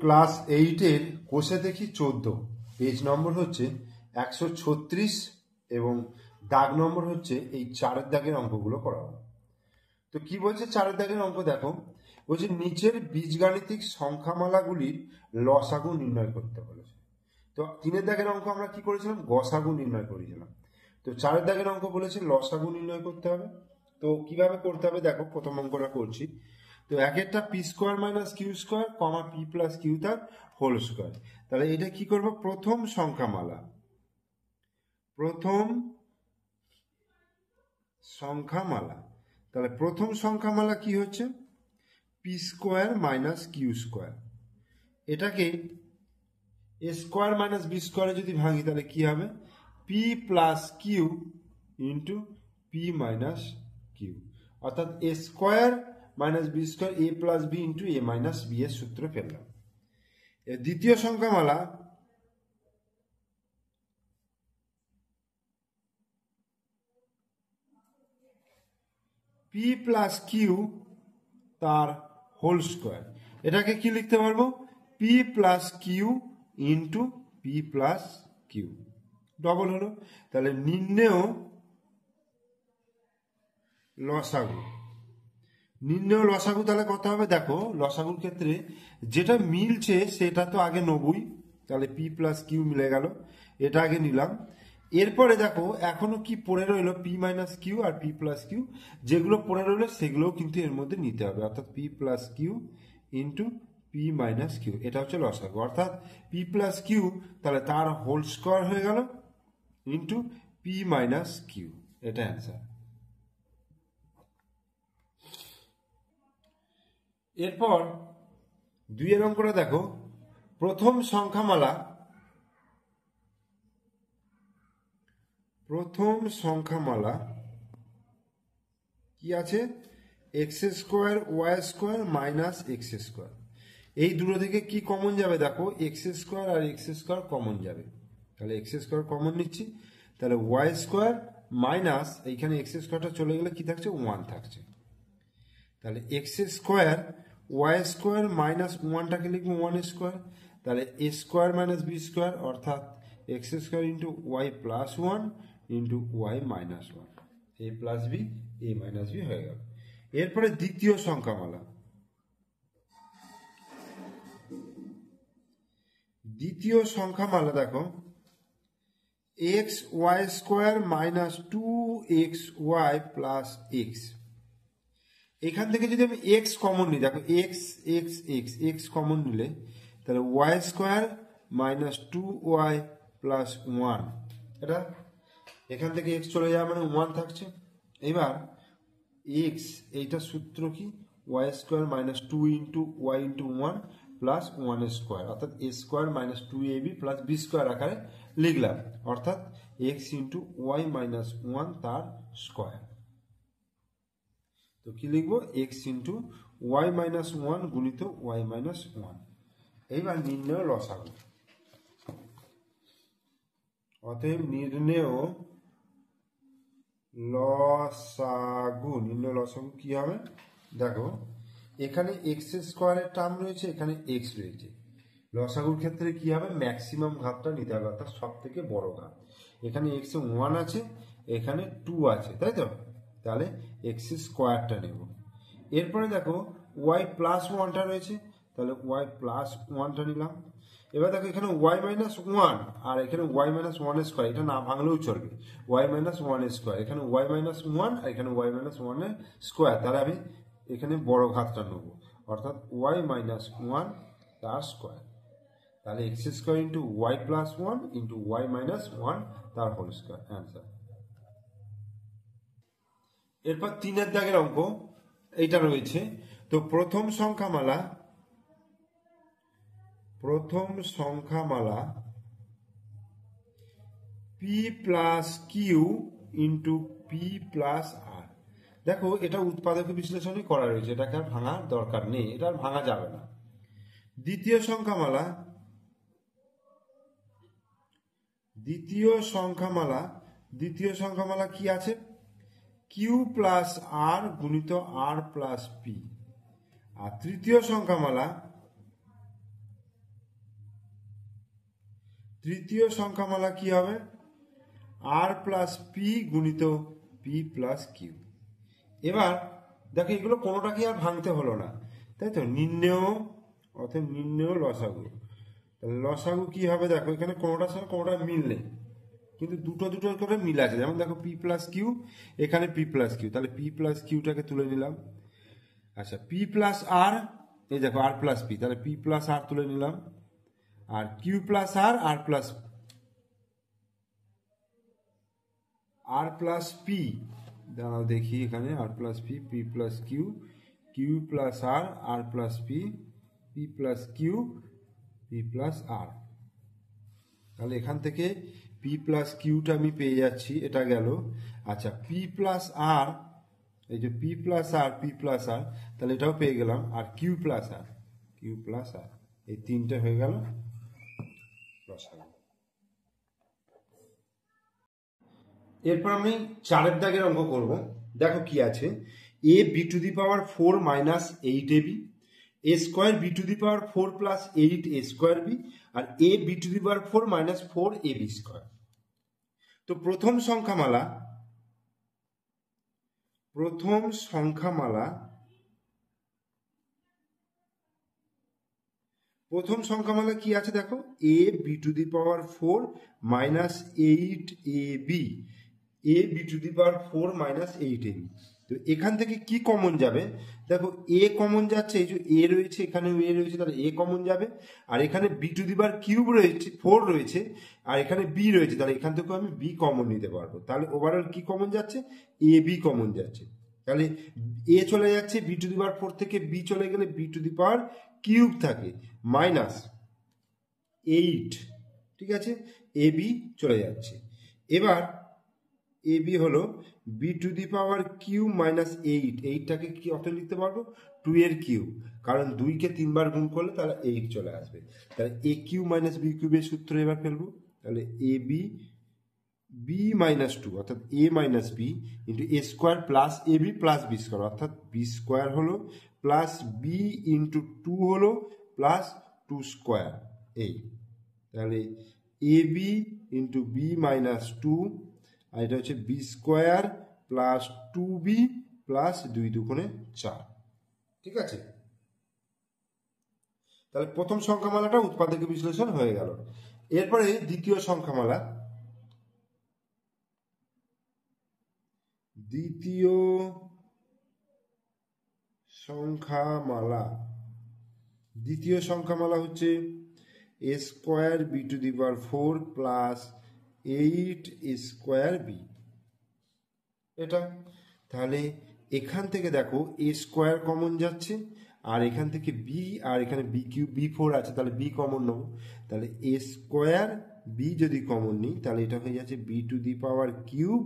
Class 8-এর কোষে দেখি 14, page নম্বর হচ্ছে 136 এবং দাগ নম্বর হচ্ছে এই 4 দাগের অঙ্কগুলো করাবো। তো কি বলছে 4 দাগের অঙ্ক দেখো, বলছে নিচের বীজগাণিতিক সংখ্যামালাগুলির লসাগু নির্ণয় করতে বলেছে। তো 3 দাগের অঙ্ক আমরা কি করেছিলাম, গসাগু নির্ণয় করেছিলাম। তো 4 দাগের অঙ্ক বলেছে লসাগু নির্ণয় করতে হবে। তো কিভাবে করতে হবে দেখো, প্রথম অঙ্কটা করছি। তো এক একটা P square minus Q square comma P plus Q তার হোল স্কোয়ার। তাহলে এটা কি করবো, প্রথম সংখ্যামালা তাহলে প্রথম সংখ্যামালা কি হচ্ছে, P square minus Q square. এটাকে এ স্কোয়ার মাইনাস বি স্কোয়ারে যদি ভাঙি তাহলে কি হবে, P plus Q into P minus Q, অর্থাৎ A square minus B square A plus B into A minus B এর সূত্র পেলাম। এর দ্বিতীয় সংখ্যামালা পি প্লাস কিউ তার হোল স্কোয়ার। এটাকে কি লিখতে পারবো, P plus Q into P plus Q, double হলো। তাহলে নির্ণেয় লসাগু তাহলে কত হবে দেখো, লসাগুর ক্ষেত্রে যেটা মিলছে সেটা তো আগে নেবই, তাহলে পি প্লাস কিউ মিলে গেল, এটা আগে নিলাম। এরপরে দেখো এখনো কি পড়ে রইলো, P minus Q R P plus Q, যেগুলো পড়ে রইলো সেগুলোও কিন্তু এর মধ্যে নিতে হবে, অর্থাৎ P plus Q into P minus Q, এটা হচ্ছে লসাগু। অর্থাৎ পি প্লাস কিউ তাহলে তার হোল স্কোয়ার হয়ে গেল ইন্টু পি মাইনাস কিউ, এটা অ্যান্সার। এরপর 2 অঙ্কটা দেখো, প্রথম সংখ্যামালা কি আছে, X square Y square minus x square. এই দুটো থেকে কি কমন যাবে দেখো, এক্স স্কোয়ার আর এক্স স্কোয়ার কমন যাবে, তাহলে এক্স স্কোয়ার কমন নিচ্ছি। তাহলে ওয়াই স্কোয়ার মাইনাস এইখানে এক্স স্কোয়ারটা চলে গেলে কি থাকছে, 1 থাকছে। তাহলে x square Y square minus 1টাকে লিখবো 1 স্কোয়ার। তাহলে A square minus B square, অর্থাৎ X square into Y plus 1 into Y minus 1, A plus B A minus B হয়ে গেল। এরপরে দ্বিতীয় সংখ্যামালা দেখো, X Y square minus 2xy plus X. এখান থেকে যদি আমি এক্স কমন নিই দেখো, এক্স কমন নিলে তাহলে Y square minus 2y plus 1, এটা এখান থেকে এক্স চলে যাওয়া মানে 1 থাকছে। এবার এক্স এইটা সূত্র কি, Y square minus 2 into Y into 1 plus 1 square, অর্থাৎ A square minus 2ab plus B square আকারে লিখলাম, অর্থাৎ এক্স ইন্টু ওয়াই মাইনাস 1 তার স্কোয়ার। তো কি লিখবো, এক্স ইন্টু ওয়াই মাইনাস 1 গুণিত ওয়াই মাইনাস 1। এইবার নির্ণয় লসাগু, অতএব নির্ণয় লসাগু কি হবে দেখো, এখানে এক্স স্কোয়ারের টার্ম রয়েছে, এখানে এক্স রয়েছে। লসাগুর ক্ষেত্রে কি হবে, ম্যাক্সিমাম ঘাতটা নিতে হবে, অর্থাৎ সব থেকে বড় ঘাত। এখানে এক্স 1 আছে, এখানে 2 আছে, তাই তো, তাহলে এক্স স্কোয়ারটা নেব। এরপরে দেখো ওয়াই প্লাস 1টা রয়েছে, তাহলে ওয়াই প্লাস 1টা নিলাম। এবার দেখো এখানে ওয়াই মাইনাস 1 আর এখানে ওয়াই মাইনাস 1 স্কোয়ার, এটা না ভাঙলেও চলবে, ওয়াই মাইনাস 1 স্কোয়ার, এখানে ওয়াই মাইনাস 1 আর এখানে ওয়াই মাইনাস 1 স্কোয়ার, তাহলে আমি এখানে বড় ঘাতটা নেবো, অর্থাৎ ওয়াই মাইনাস 1 তার স্কোয়ার। তাহলে x square into Y plus 1 into Y minus 1 তার হোল স্কোয়ার, অ্যান্সার। এরপর 3 দাগের অঙ্ক এইটা রয়েছে। তো প্রথম সংখ্যামালা P plus Q into P plus R. দেখো এটা উৎপাদক বিশ্লেষণই করা রয়েছে, এটাকে আর ভাঙার দরকার নেই, এটা আর ভাঙা যাবে না। দ্বিতীয় সংখ্যামালা কি আছে, কিউ প্লাস আর গুণিত আর প্লাস পি। আর তৃতীয় সংখ্যামালা তৃতীয় সংখ্যামালা কি হবে? আর প্লাস পি গুণিত পি প্লাস কিউ। এবার দেখো এগুলো কোনোটাকে আর ভাঙতে হলো না, তাই তো? নির্ণেয় অর্থাৎ নির্ণেয় লসাগু। তাহলে লসাগু কি হবে? দেখো এখানে কোনোটার সঙ্গে কোনোটা মিল নেই, কিন্তু দুটো দুটো করে মিল আছে। যেমন দেখো পি প্লাস কিউ, এখানে পি প্লাস কিউ, তাহলে পি প্লাস কিউটাকে তুলে নিলাম। আচ্ছা, পি প্লাস আর, এই দেখো আর প্লাস পি, তাহলে পি প্লাস আর তুলে নিলাম। আর Q plus R plus P, দাঁড়াও দেখি এখানে R plus P, P plus Q, Q plus R plus P, P plus Q, P plus R. তাহলে এখান থেকে পি প্লাস কিউটা আমি পেয়ে যাচ্ছি, এটা গেল। আচ্ছা, পি প্লাস আর, এই যে পি প্লাস আর, পি প্লাস আর, তাহলে এটাও পেয়ে গেলাম। আর কিউ প্লাস আর, এই তিনটে হয়ে গেল লসাগু। এরপর আমি 4 দাগের অঙ্ক করব। দেখো কি আছে, এ B to the power 4 minus 8ab, A square B to the power 4 plus 8a square B, আর A B to the power 4 minus 4ab square. তো প্রথম সংখ্যামালা কি আছে দেখো, A B to the power 4 minus 8ab, A B to the power 4 minus 8ab। তো এখান থেকে কি কমন যাবে? দেখো এ কমন যাচ্ছে, এই যে এ রয়েছে, এখানে এ রয়েছে, তাহলে এ কমন যাবে। আর এখানে b to the power cube রয়েছে, 4 রয়েছে, আর এখানে বি রয়েছে, তাহলে এখান থেকেও আমি বি কমন নিতে পারবো। তাহলে ওভারঅল কি কমন যাচ্ছে? এ বি কমন যাচ্ছে। তাহলে এ চলে যাচ্ছে, বি টু দি পাওয়ার 4 থেকে বি চলে গেলে b to the power cube থাকে, মাইনাস 8, ঠিক আছে, এ বি চলে যাচ্ছে। এবার এ বি হলো b to the power cube minus 8, 8টাকে কি অত লিখতে পারবো? 2 এর কিউব, কারণ 2কে 3 বার গুণ করলে তাহলে 8 চলে আসবে। তাহলে এ কিউ মাইনাস বি কিউবের সূত্র এবার ফেলবো। তাহলে এ বি বি মাইনাস 2 অর্থাৎ এ minus b into a square plus a B plus B square, অর্থাৎ বি স্কোয়ার হলো প্লাস বি ইন্টু 2 হলো প্লাস 2 স্কোয়ার। এই তাহলে A B into B minus 2, আর এটা হচ্ছে B square plus 2b plus 2 দুগুণে 4, ঠিক আছে। তাহলে প্রথম সংখ্যামালাটা উৎপাদক বিশ্লেষণ হয়ে গেল। এরপরে দ্বিতীয় সংখ্যামালা। দ্বিতীয় সংখ্যামালা হচ্ছে A square B to the power 4 plus 8 square B, এটা। তাহলে এখান থেকে দেখো এ স্কোয়ার কমন যাচ্ছে, আর এখান থেকে বি, আর এখানে বি কিউ বি 4 আছে, তাহলে বি কমন নেব। তাহলে এ স্কোয়ার বি যদি কমন নিই, তাহলে এটা হয়ে যাচ্ছে B to the power cube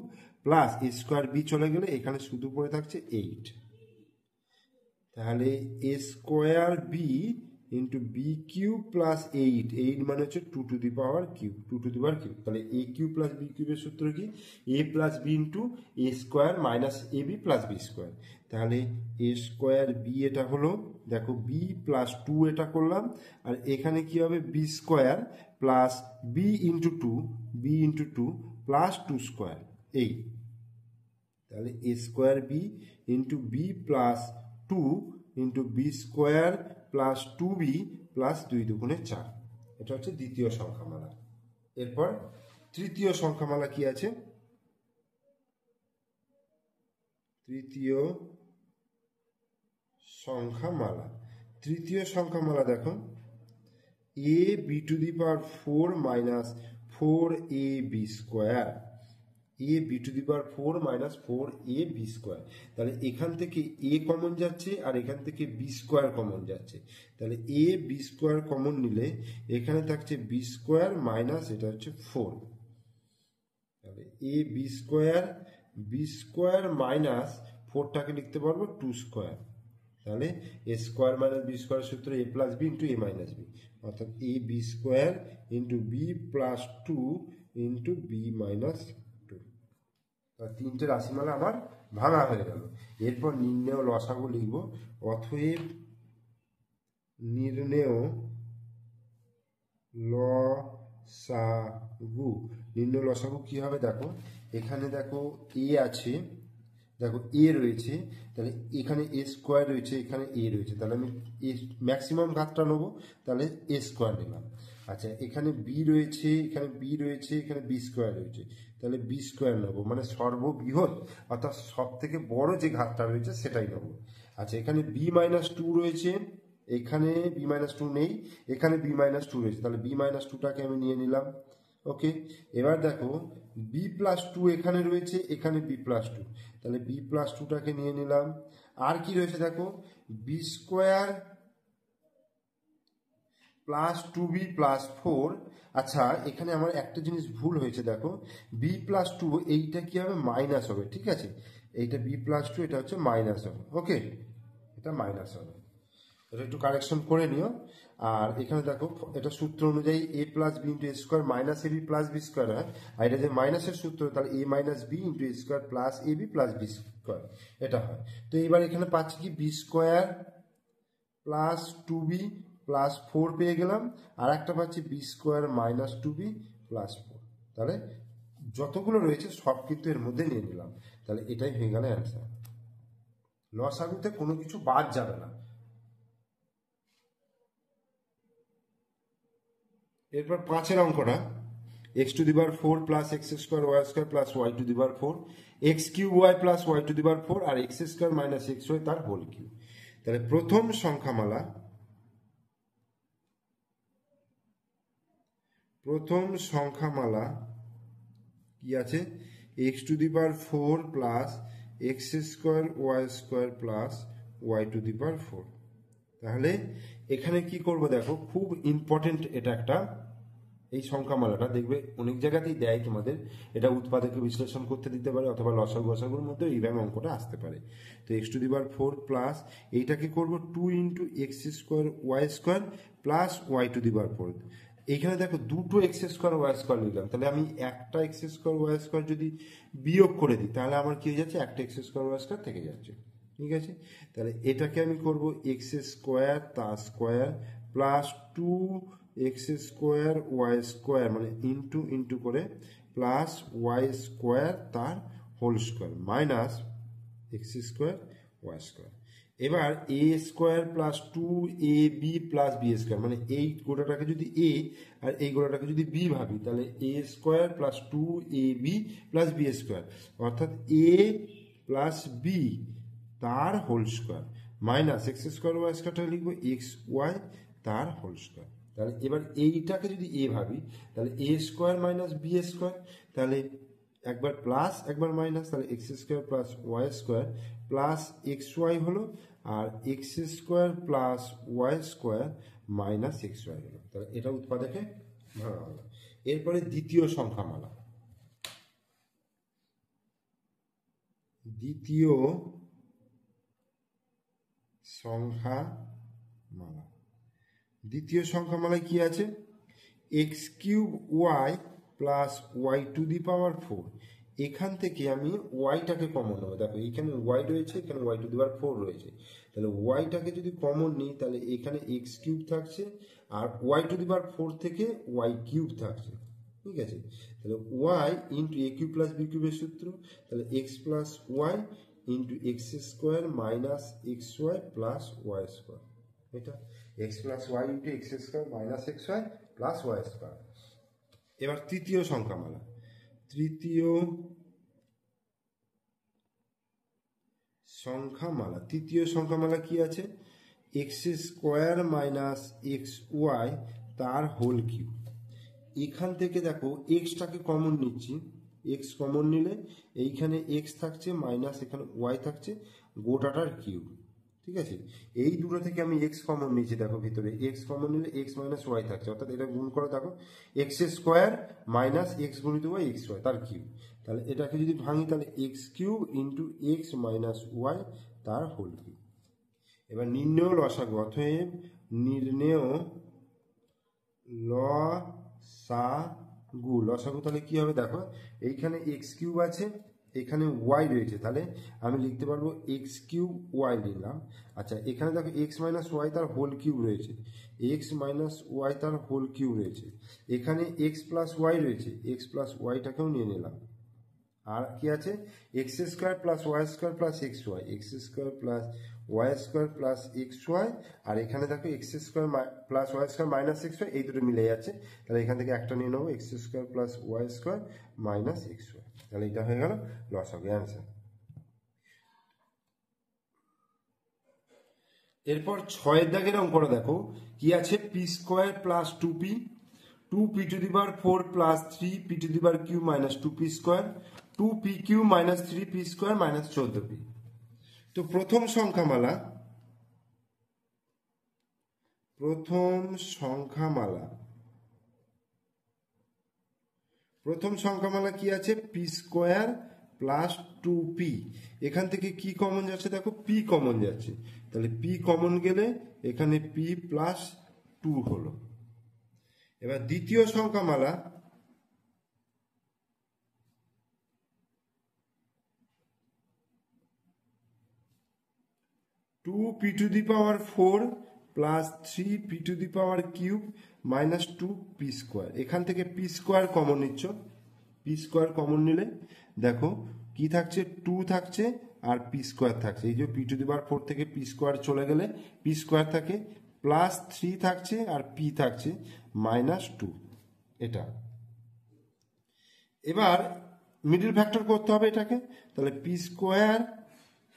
plus A square B চলে গেলে এখানে শুধু পড়ে থাকছে 8। তাহলে A square B into B cube plus 8 মানে হচ্ছে 2 টু দি পাওয়ার কিউব, তাহলে এ কিউব প্লাস বি কিউবের সূত্র কি? এ plus B into a square minus a B plus B square. তাহলে এ স্কোয়ার বি এটা হলো, দেখো বি প্লাস 2 এটা করলাম, আর এখানে কি হবে? B square plus B into 2 plus 2 square, এই। তাহলে A square B into B plus 2 into B square plus 2b plus 2 দুগুণে 4, এটা হচ্ছে দ্বিতীয় সংখ্যামালা। এরপর তৃতীয় সংখ্যামালা কি আছে? তৃতীয় সংখ্যামালা দেখো, A B to the power 4 minus 4ab square, A B to the power 4 minus 4ab square. তাহলে এখান থেকে এ কমন যাচ্ছে, আর এখান থেকে বি স্কোয়ার কমন যাচ্ছে। তাহলে এ বি স্কোয়ার কমন নিলে এখানে থাকছে বি স্কোয়ার মাইনাস এটা হচ্ছে 4। তাহলে এ বি স্কোয়ার মাইনাস 4টাকে লিখতে পারবো 2 স্কোয়ার। তাহলে A square minus B square সূত্র A plus B into A minus B, অর্থাৎ A B square into B plus 2 into B minus 2। তিনটে রাশিমালা আমার ভাঙা হয়ে গেল। এরপর নির্ণেয় লসাগু লিখব। অতএব নির্ণেয় লসাগু লসাগু, নির্ণয় লসাগু কি হবে দেখো, এখানে দেখো এ আছে, দেখো এ রয়েছে, তাহলে এখানে এ স্কোয়ার রয়েছে, এখানে এ রয়েছে, তাহলে আমি এ ম্যাক্সিমাম ঘাতটা নেবো, তাহলে এ স্কোয়ার নিলাম। আচ্ছা এখানে বি রয়েছে, এখানে বি রয়েছে, এখানে বি স্কোয়ার রয়েছে, তাহলে বি স্কোয়ার নেবো, মানে সর্ববৃহৎ অর্থাৎ সব থেকে বড় যে ঘাতটা রয়েছে সেটাই নেবো। আচ্ছা এখানে বি মাইনাস টু রয়েছে, এখানে বি মাইনাস টু নেই, এখানে বি মাইনাস টু রয়েছে, তাহলে বি মাইনাস টুটাকে আমি নিয়ে নিলাম। ওকে, এবার দেখো বি প্লাস টু এখানে রয়েছে, এখানে বি প্লাস টু, তাহলে বি প্লাস টুটাকে নিয়ে নিলাম। আর কি রয়েছে দেখো, b square plus two b plus four. আচ্ছা এখানে আমার একটা জিনিস ভুল হয়েছে দেখো, বি প্লাস টু এইটা কি হবে, মাইনাস হবে, ঠিক আছে, এইটা বি প্লাস টু এটা হচ্ছে মাইনাস হবে। ওকে, এটা মাইনাস হবে, এটা একটু কারেকশন করে নিও। আর এখানে দেখো এটা সূত্র অনুযায়ী a plus B into a square minus a B plus B square হয়, আর এটা যে মাইনাসের সূত্র, তাহলে a minus b into a square plus a B plus B square এটা হয়। তো এবার এখানে পাচ্ছি কি b square plus two b plus four পেয়ে গেলাম, আর একটা পাচ্ছি b square minus two b plus four. তাহলে যতগুলো রয়েছে সব কিন্তু এর মধ্যে নিয়ে নিলাম, তাহলে এটাই হয়ে গেল অ্যান্সার। লসাগুতে কোনো কিছু বাদ যাবে না। এরপর পাঁচের অঙ্কটা, x to the power four plus x square Y square plus y to the power four, x cube y plus y to the power four আর x square minus x Y তার হোল কিউব। তাহলে প্রথম সংখ্যামালা কি আছে, x to the power four plus x square Y square plus y to the power four. তাহলে এখানে কি করব দেখো, খুব ইম্পর্টেন্ট এটা একটা, এই সংখ্যামালাটা দেখবে অনেক জায়গাতেই দেয় তোমাদের, এটা উৎপাদকে বিশ্লেষণ করতে দিতে পারে অথবা লসাগু গসাগুর মধ্যে এইভাবে অঙ্কটা আসতে পারে। তো x to the power four plus এইটাকে করবো two into x square Y square plus y to the power four. এইখানে দেখো দুটো এক্স স্কোয়ার ওয়াই স্কোয়ার নিলাম, তাহলে আমি একটা এক্স স্কোয়ার ওয়াই স্কোয়ার যদি বিয়োগ করে দিই তাহলে আমার কি হয়ে যাচ্ছে, একটা এক্স স্কোয়ার ওয়াই স্কোয়ার থেকে যাচ্ছে, ঠিক আছে। তাহলে এটাকে আমি করব এক্স স্কোয়ার তার square plus two x square Y square মানে ইন্টু ইন্টু করে প্লাস ওয়াই স্কোয়ার তার whole square minus x square Y square. এবার a square plus two A B plus B square, মানে এই গোটাটাকে যদি এ আর এই গোটাটাকে যদি বি ভাবি, তাহলে A square plus two A B plus B square, অর্থাৎ এ প্লাস বি তার whole square minus x square Y স্কোয়ারটা লিখবো এক্স ওয়াই তার হোল স্কোয়ার। তাহলে এবার এইটাকে যদি এ ভাবি, তাহলে A square minus B square, তাহলে একবার প্লাস একবার মাইনাস, তাহলে x square plus Y square plus X Y হলো, আর x square plus Y square minus x Y হলো। তাহলে এটা উৎপাদকে ভাঙা হলো। এরপরে দ্বিতীয় সংখ্যামালা, দ্বিতীয় সংখ্যামালায় কি আছে, x cube y plus y to the power four. এখান থেকে আমি ওয়াইটাকে কমন নেবো, দেখো এখানে ওয়াই রয়েছে, এখানে y to the power four রয়েছে, তাহলে ওয়াইটাকে যদি কমন নিই তাহলে এখানে এক্স কিউব থাকছে, আর Y to the power four থেকে ওয়াই কিউব থাকছে, ঠিক আছে। তাহলে Y into A cube plus B কিউবের সূত্র, তাহলে X plus Y into x square minus x Y plus Y square, এটা X plus Y into x square minus x Y plus Y square. এবার তৃতীয় সংখ্যামালা কি আছে, X square minus x Y তার হোল কিউব। এখান থেকে দেখো এক্সটাকে কমন নিচ্ছি, এক্স কমন নিলে এইখানে এক্স থাকছে মাইনাস এখানে ওয়াই থাকছে গোটাটার কিউব, ঠিক আছে। এই দুটো থেকে আমি এক্স কমন নিয়েছি, দেখো ভিতরে এক্স কমন নিলে এক্স মাইনাস ওয়াই থাকছে, অর্থাৎ এটা গুণ করে দেখো এক্স স্কোয়ার মাইনাস এক্স গুণিত ওয়াই এক্স ওয়াই তার কিউব। তাহলে এটাকে যদি ভাঙি তাহলে x cube into x minus Y তার হোল কিউব। এবার নির্ণেয় লসাগু, অতএব নির্ণেয় লসাগু তাহলে কি হবে দেখো, এইখানে এক্স কিউব আছে, এখানে ওয়াই রয়েছে, তাহলে আমি লিখতে পারবো এক্স কিউব ওয়াই নিলাম। আচ্ছা এখানে দেখো এক্স মাইনাস ওয়াই তার হোল কিউব রয়েছে, এক্স মাইনাস ওয়াই তার হোল কিউব রয়েছে, এখানে এক্স প্লাস ওয়াই রয়েছে, এক্স প্লাস ওয়াইটাকেও নিয়ে নিলাম। আর কি আছে, X square plus Y square plus X Y, X square plus Y square plus X Y, আর এখানে দেখো x square plus Y square minus x Y, এই দুটো মিলে যাচ্ছে, তাহলে এখান থেকে একটা নিয়ে নেবো, x square plus Y square minus x y, তাহলে এটা হয়ে গেল লসাগু অ্যান্সার। এরপর 6 দাগের অঙ্কটা দেখো কি আছে, p square plus 2p, 2p to the power 4 plus 3p to the power cube minus 2p square, 2p cube minus 3p square minus 14p। তো প্রথম সংখ্যামালা কি আছে, পি স্কোয়ার প্লাস 2p, এখান থেকে কি কমন যাচ্ছে, দেখো p কমন যাচ্ছে, তাহলে p কমন গেলে এখানে p প্লাস 2 হলো। এবার দ্বিতীয় সংখ্যামালা, 2p to the power 4 plus 3p to the power cube minus 2p square, এখান থেকে p স্কোয়ার কমন নিচ্ছ, p স্কোয়ার কমন নিলে দেখো কি থাকছে, 2 থাকছে আর p স্কোয়ার থাকছে, এই যে p টু দি পাওয়ার 4 থেকে p স্কোয়ার চলে গেলে p স্কোয়ার থাকে, প্লাস 3 থাকছে আর p থাকছে মাইনাস 2, এটা। এবার মিডল ফ্যাক্টর করতে হবে এটাকে, তাহলে p স্কোয়ার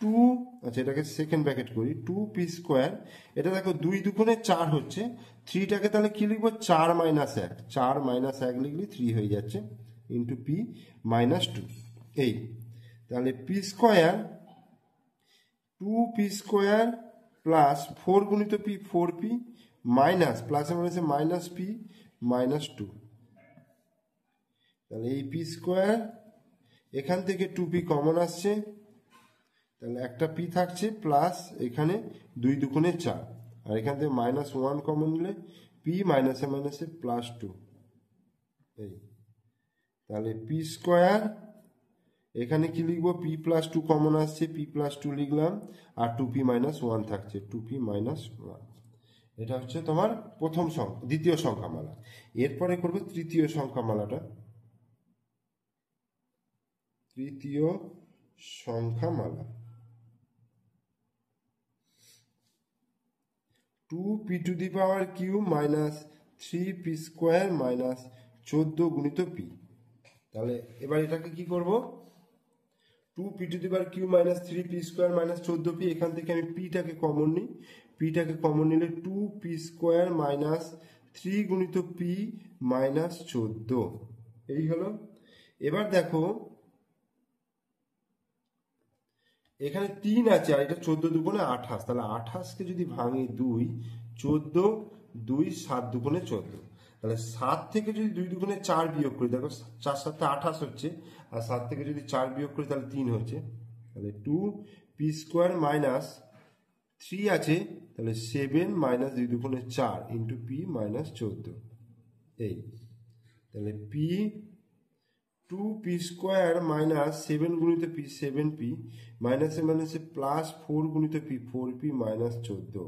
2, আচ্ছা এটাকে সেকেন্ড ব্র্যাকেট করি, 2p স্কোয়ার, এটা দেখো 2 দুগুণে 4 হচ্ছে, 3টাকে তাহলে কি লিখবো, 4 মাইনাস 1, 4 মাইনাস 1 লিখলে 3 হয়ে যাচ্ছে, ইন্টু p মাইনাস 2, এই তাহলে p square 2p square plus 4 গুণিত p 4p মাইনাস প্লাসে মাইনাসে মাইনাস p মাইনাস 2, তাহলে এই p স্কোয়ার, এখান থেকে 2p কমন আসছে, তাহলে একটা p থাকছে প্লাস এখানে 2 দুগুণে 4, আর এখান থেকে মাইনাস 1 কমন নিলে p মাইনাসে মাইনাসে প্লাস 2, এই তাহলে p স্কোয়ার, এখানে কি লিখবো, p প্লাস 2 কমন আসছে, p প্লাস 2 লিখলাম, আর 2p মাইনাস 1 থাকছে, 2p মাইনাস 1, এটা হচ্ছে তোমার দ্বিতীয় সংখ্যামালা। এরপরে করবে তৃতীয় সংখ্যামালাটা, তৃতীয় সংখ্যামালা 2p to the power cube minus 3p square minus 14 গুণিত p, তাহলে এবার এটাকে কি করব, 2p to the power cube minus 3p square minus 14p, এখান থেকে আমি pটাকে কমন নিই, pটাকে কমন নিলে 2p স্কোয়ার মাইনাস 3 গুণিত p মাইনাস 14, এই হলো। এবার দেখো এখানে 3 আছে আর এটা 14 দুগুণে 28, তাহলে 28কে যদি ভাঙি 2, 14, 2 7 দুগুণে 14, তাহলে 7 থেকে যদি 2 দুগুণে 4 বিয়োগ করি, দেখো 4 7 28 হচ্ছে, আর 7 থেকে যদি 4 বিয়োগ করি তাহলে 3 হচ্ছে, তাহলে 2p স্কোয়ার মাইনাস 3 আছে, তাহলে 7 মাইনাস 2 দুগুণে 4 ইন্টু p মাইনাস 14, এই তাহলে p 2p স্কোয়ার মাইনাস 7 গুণিত p 7p মাইনাসে মাইনাসে প্লাস 4 গুণিত p 4p মাইনাস 14,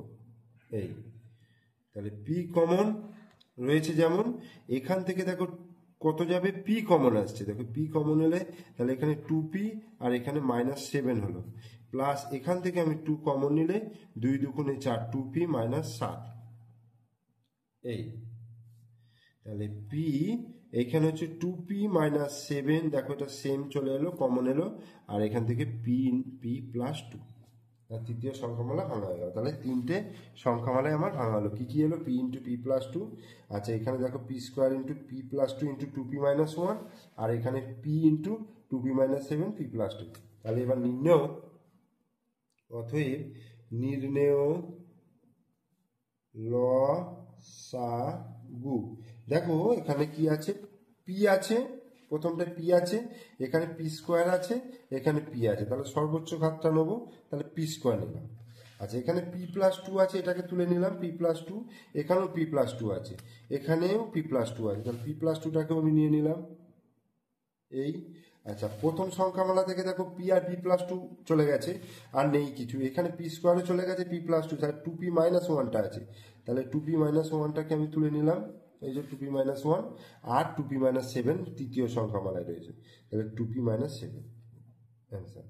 এই তাহলে p কমন রয়েছে, যেমন এখান থেকে দেখো কত যাবে, p কমন আসছে, দেখো p কমন এলে তাহলে এখানে 2p আর এখানে মাইনাস 7 হলো, প্লাস এখান থেকে আমি 2 কমন নিলে 2 দুগুণে 4 2p মাইনাস 7, এই তাহলে p এইখানে হচ্ছে 2p মাইনাস 7, দেখো এটা সেম চলে এলো, কমন এলো, আর এখান থেকে p প্লাস 2, তৃতীয় সংখ্যামালা ভাঙা হয়ে গেল। তাহলে 3টে সংখ্যামালায় আমার ভাঙা হলো, কি কি এলো, p ইন্টু p প্লাস 2, আচ্ছা এখানে দেখো p square into p plus 2 into 2p minus 1, আর এখানে p into 2p minus 7 p plus 2। তাহলে এবার নির্ণেয় লসাগু, দেখো এখানে কি আছে, p আছে, প্রথমটা p আছে, এখানে p স্কোয়ার আছে, এখানে p আছে, তাহলে সর্বোচ্চ ঘাতটা নেবো, তাহলে p স্কোয়ার নিলাম। আচ্ছা এখানে p প্লাস 2 আছে, এটাকে তুলে নিলাম, p প্লাস 2, এখানেও p প্লাস 2 আছে, এখানেও p প্লাস 2 আছে, তাহলে p প্লাস 2টাকেও আমি নিয়ে নিলাম, এই আচ্ছা, প্রথম সংখ্যামালা থেকে দেখো P R P plus two চলে গেছে, আর নেই কিছু। এখানে পি স্কোয়ারে চলে গেছে পি প্লাস টু, তাহলে টু পি মাইনাস ওয়ানটা আছে, তাহলে টু পি মাইনাস ওয়ানটাকে আমি তুলে নিলাম, এই যে টু পি মাইনাস ওয়ান, আর টু পি মাইনাস সেভেন তৃতীয় সংখ্যামালায় রয়েছে, তাহলে two p minus seven answer.